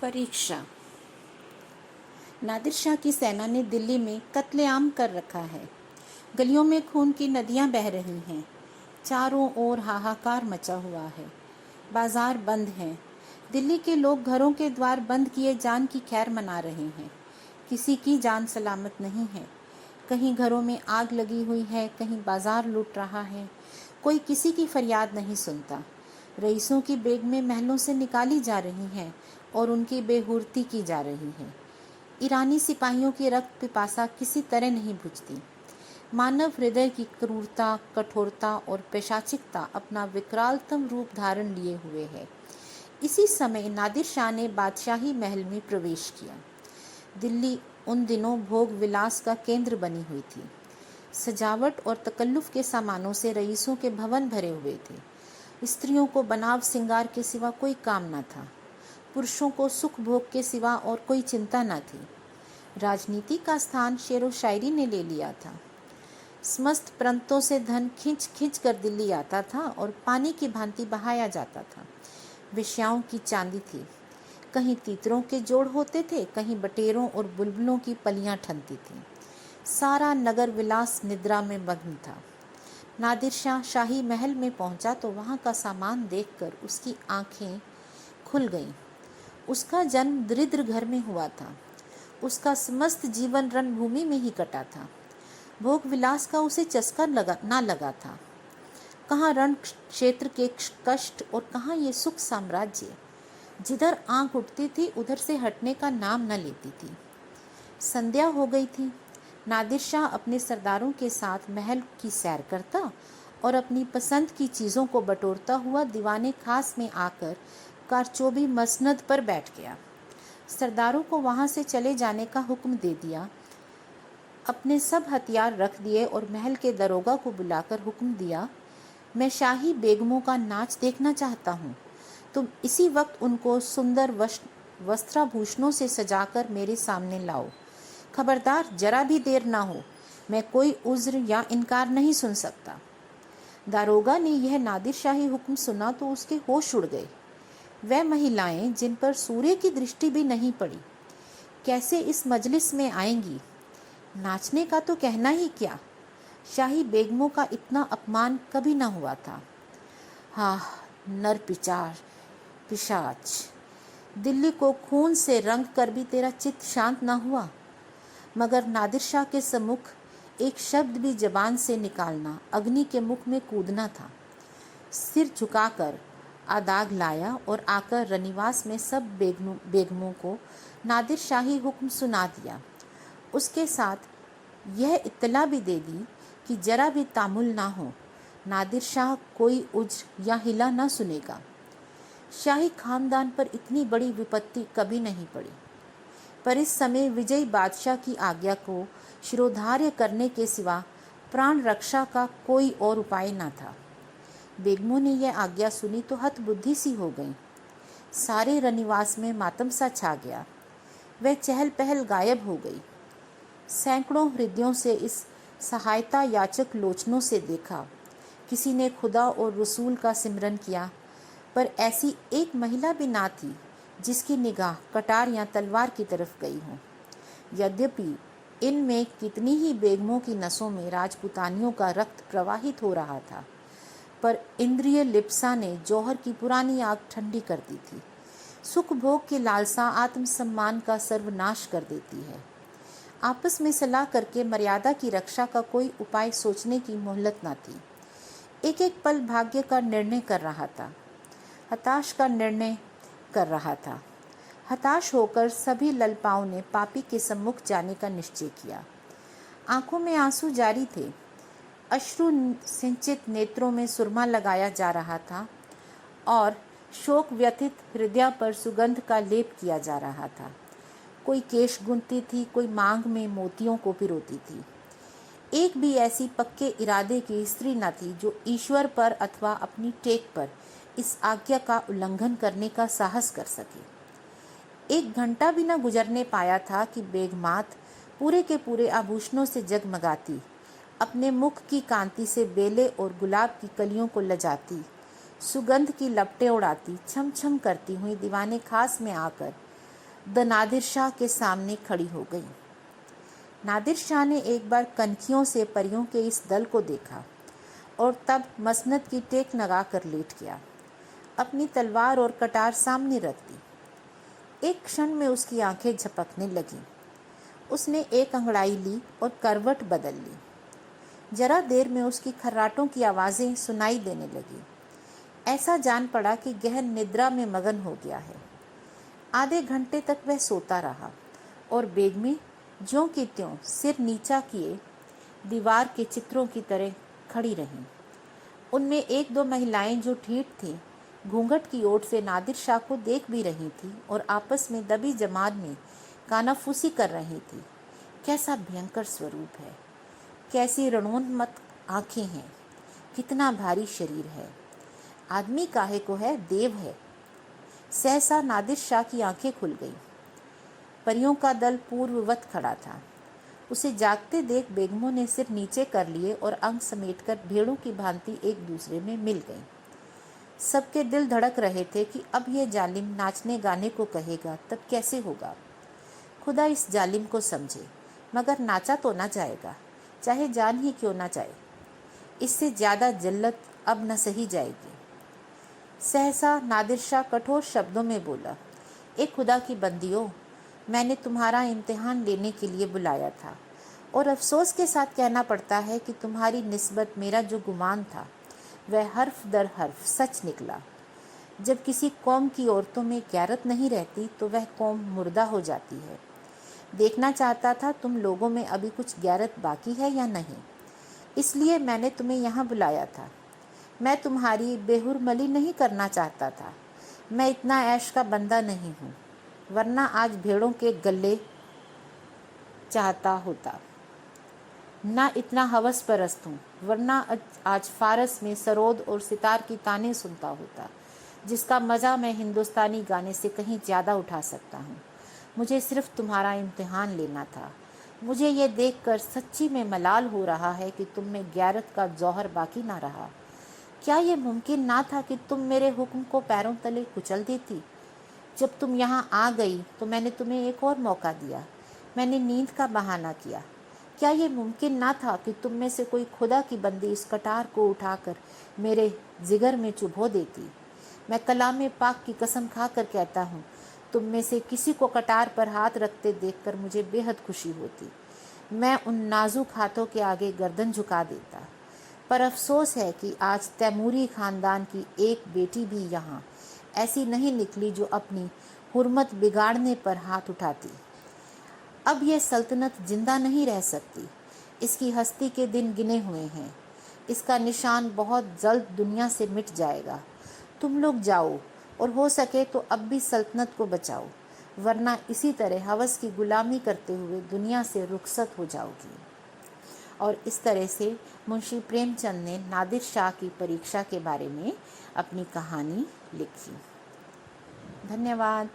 परीक्षा। नादिर शाह की सेना ने दिल्ली में कत्लेआम कर रखा है। गलियों में खून की नदियां बह रही हैं। चारों ओर हाहाकार मचा हुआ है। बाजार बंद हैं। दिल्ली के लोग घरों के द्वार बंद किए जान की खैर मना रहे हैं। किसी की जान सलामत नहीं है। कहीं घरों में आग लगी हुई है, कहीं बाजार लूट रहा है। कोई किसी की फरियाद नहीं सुनता। रईसों की बेगमें महलों से निकाली जा रही हैं और उनकी बेहुरती की जा रही है। ईरानी सिपाहियों की रक्त पिपासा किसी तरह नहीं बुझती। मानव हृदय की क्रूरता, कठोरता और पैशाचिकता अपना विकरालतम रूप धारण लिए हुए है। इसी समय नादिर शाह ने बादशाही महल में प्रवेश किया। दिल्ली उन दिनों भोग विलास का केंद्र बनी हुई थी। सजावट और तकल्लुफ के सामानों से रईसों के भवन भरे हुए थे। स्त्रियों को बनाव सिंगार के सिवा कोई काम न था। पुरुषों को सुख भोग के सिवा और कोई चिंता न थी। राजनीति का स्थान शेरो शायरी ने ले लिया था। समस्त प्रांतों से धन खींच खींच कर दिल्ली आता था और पानी की भांति बहाया जाता था। वेश्याओं की चांदी थी। कहीं तीतरों के जोड़ होते थे, कहीं बटेरों और बुलबुलों की पलियां ठनती थीं। सारा नगर विलास निद्रा में मग्न था। नादिर शाह शाही महल में पहुंचा तो वहां का सामान देखकर उसकी आंखें खुल गईं। उसका जन्म दरिद्र घर में हुआ था। उसका समस्त जीवन रणभूमि में ही कटा था। भोग विलास का उसे चस्का ना लगा था। कहाँ रण क्षेत्र के कष्ट और कहाँ ये सुख साम्राज्य। जिधर आंख उठती थी उधर से हटने का नाम न लेती थी। संध्या हो गई थी। नादिर शाह अपने सरदारों के साथ महल की सैर करता और अपनी पसंद की चीज़ों को बटोरता हुआ दीवाने खास में आकर कारचोबी मसनद पर बैठ गया। सरदारों को वहां से चले जाने का हुक्म दे दिया। अपने सब हथियार रख दिए और महल के दरोगा को बुलाकर हुक्म दिया, मैं शाही बेगमों का नाच देखना चाहता हूँ। तुम इसी वक्त उनको सुंदर वस्त्राभूषणों से सजाकर मेरे सामने लाओ। खबरदार, जरा भी देर ना हो। मैं कोई उज्र या इनकार नहीं सुन सकता। दारोगा ने यह नादिर शाही हुक्म सुना तो उसके होश उड़ गए। वह महिलाएं जिन पर सूर्य की दृष्टि भी नहीं पड़ी, कैसे इस मजलिस में आएंगी? नाचने का तो कहना ही क्या। शाही बेगमों का इतना अपमान कभी ना हुआ था। हाँ, नर पिशाच, दिल्ली को खून से रंग कर भी तेरा चित्त शांत ना हुआ। मगर नादिर शाह के सम्मुख एक शब्द भी जबान से निकालना अग्नि के मुख में कूदना था। सिर झुकाकर आदाग लाया और आकर रनिवास में सब बेगमों को नादिर शाही हुक्म सुना दिया। उसके साथ यह इत्तला भी दे दी कि जरा भी तामुल ना हो, नादिर शाह कोई उज्र या हिला ना सुनेगा। शाही खानदान पर इतनी बड़ी विपत्ति कभी नहीं पड़ी। पर इस समय विजयी बादशाह की आज्ञा को शिरोधार्य करने के सिवा प्राण रक्षा का कोई और उपाय न था। बेगमों ने यह आज्ञा सुनी तो हतबुद्धि सी हो गईं। सारे रनिवास में मातम सा छा गया। वह चहल पहल गायब हो गई। सैकड़ों हृदयों से इस सहायता याचक लोचनों से देखा। किसी ने खुदा और रसूल का सिमरन किया, पर ऐसी एक महिला भी ना थी जिसकी निगाह कटार या तलवार की तरफ गई हो। यद्यपि इनमें कितनी ही बेगमों की नसों में राजपुतानियों का रक्त प्रवाहित हो रहा था, पर इंद्रिय लिप्सा ने जौहर की पुरानी आग ठंडी कर दी थी। सुख भोग की लालसा आत्मसम्मान का सर्वनाश कर देती है। आपस में सलाह करके मर्यादा की रक्षा का कोई उपाय सोचने की मोहलत न थी। एक एक पल भाग्य का निर्णय कर रहा था। हताश होकर सभी ललपाओं ने पापी के सम्मुख जाने का निश्चय किया। आंखों में आंसू जारी थे। अश्रु सिंचित नेत्रों में सुरमा लगाया जा रहा था और शोक व्यथित हृदय पर सुगंध का लेप किया जा रहा था। कोई केश गुंथती थी, कोई मांग में मोतियों को पिरोती थी। एक भी ऐसी पक्के इरादे की स्त्री न थी जो ईश्वर पर अथवा अपनी टेक पर इस आज्ञा का उल्लंघन करने का साहस कर सके। एक घंटा भी न गुजरने पाया था कि बेगमात पूरे के पूरे आभूषणों से जगमगाती, अपने मुख की कांति से बेले और गुलाब की कलियों को लजाती, सुगंध की लपटें उड़ाती, छम छम करती हुई दीवाने खास में आकर द नादिर शाह के सामने खड़ी हो गई। नादिर शाह ने एक बार कनखियों से परियों के इस दल को देखा और तब मसनद की टेक लगा कर लेट गया। अपनी तलवार और कटार सामने रख दी। एक क्षण में उसकी आंखें झपकने लगीं। उसने एक अंगड़ाई ली और करवट बदल ली। जरा देर में उसकी खर्राटों की आवाज़ें सुनाई देने लगी। ऐसा जान पड़ा कि गहन निद्रा में मगन हो गया है। आधे घंटे तक वह सोता रहा और बेगमें ज्यों की त्यों सिर नीचा किए दीवार के चित्रों की तरह खड़ी रहीं। उनमें एक दो महिलाएं जो ठीठ थीं, घूंघट की ओट से नादिर शाह को देख भी रही थी और आपस में दबी जमात में कानाफूसी कर रही थी। कैसा भयंकर स्वरूप है, कैसी रणोन्मत्त आंखें हैं, कितना भारी शरीर है। आदमी काहे को है, देव है। सहसा नादिर शाह की आंखें खुल गईं। परियों का दल पूर्ववत खड़ा था। उसे जागते देख बेगमों ने सिर नीचे कर लिए और अंग समेटकर भेड़ों की भांति एक दूसरे में मिल गईं। सबके दिल धड़क रहे थे कि अब यह जालिम नाचने गाने को कहेगा तब कैसे होगा। खुदा इस जालिम को समझे, मगर नाचा तो ना जाएगा, चाहे जान ही क्यों ना जाए। इससे ज़्यादा जिल्लत अब न सही जाएगी। सहसा नादिर शाह कठोर शब्दों में बोला, एक खुदा की बंदियों, मैंने तुम्हारा इम्तिहान लेने के लिए बुलाया था और अफसोस के साथ कहना पड़ता है कि तुम्हारी निस्बत मेरा जो गुमान था वह हर्फ दर हर्फ सच निकला। जब किसी कौम की औरतों में गैरत नहीं रहती तो वह कौम मुर्दा हो जाती है। देखना चाहता था तुम लोगों में अभी कुछ गैरत बाकी है या नहीं, इसलिए मैंने तुम्हें यहाँ बुलाया था। मैं तुम्हारी बेहुरमली नहीं करना चाहता था। मैं इतना ऐश का बंदा नहीं हूँ, वरना आज भेड़ों के गले चाहता होता। ना इतना हवस परस्त हूँ, वरना आज फारस में सरोद और सितार की ताने सुनता होता, जिसका मज़ा मैं हिंदुस्तानी गाने से कहीं ज़्यादा उठा सकता हूँ। मुझे सिर्फ तुम्हारा इम्तिहान लेना था। मुझे ये देखकर सच्ची में मलाल हो रहा है कि तुम में गैरत का जौहर बाकी ना रहा। क्या ये मुमकिन ना था कि तुम मेरे हुक्म को पैरों तले कुचल देती? जब तुम यहाँ आ गई तो मैंने तुम्हें एक और मौका दिया। मैंने नींद का बहाना किया। क्या ये मुमकिन ना था कि तुम में से कोई खुदा की बंदी इस कटार को उठाकर मेरे जिगर में चुभो देती? मैं कलाम पाक की कसम खाकर कहता हूँ, तुम में से किसी को कटार पर हाथ रखते देखकर मुझे बेहद खुशी होती। मैं उन नाजुक हाथों के आगे गर्दन झुका देता। पर अफसोस है कि आज तैमूरी ख़ानदान की एक बेटी भी यहाँ ऐसी नहीं निकली जो अपनी हुर्मत बिगाड़ने पर हाथ उठाती। अब यह सल्तनत जिंदा नहीं रह सकती। इसकी हस्ती के दिन गिने हुए हैं। इसका निशान बहुत जल्द दुनिया से मिट जाएगा। तुम लोग जाओ और हो सके तो अब भी सल्तनत को बचाओ, वरना इसी तरह हवस की गुलामी करते हुए दुनिया से रुखसत हो जाओगी। और इस तरह से मुंशी प्रेमचंद ने नादिर शाह की परीक्षा के बारे में अपनी कहानी लिखी। धन्यवाद।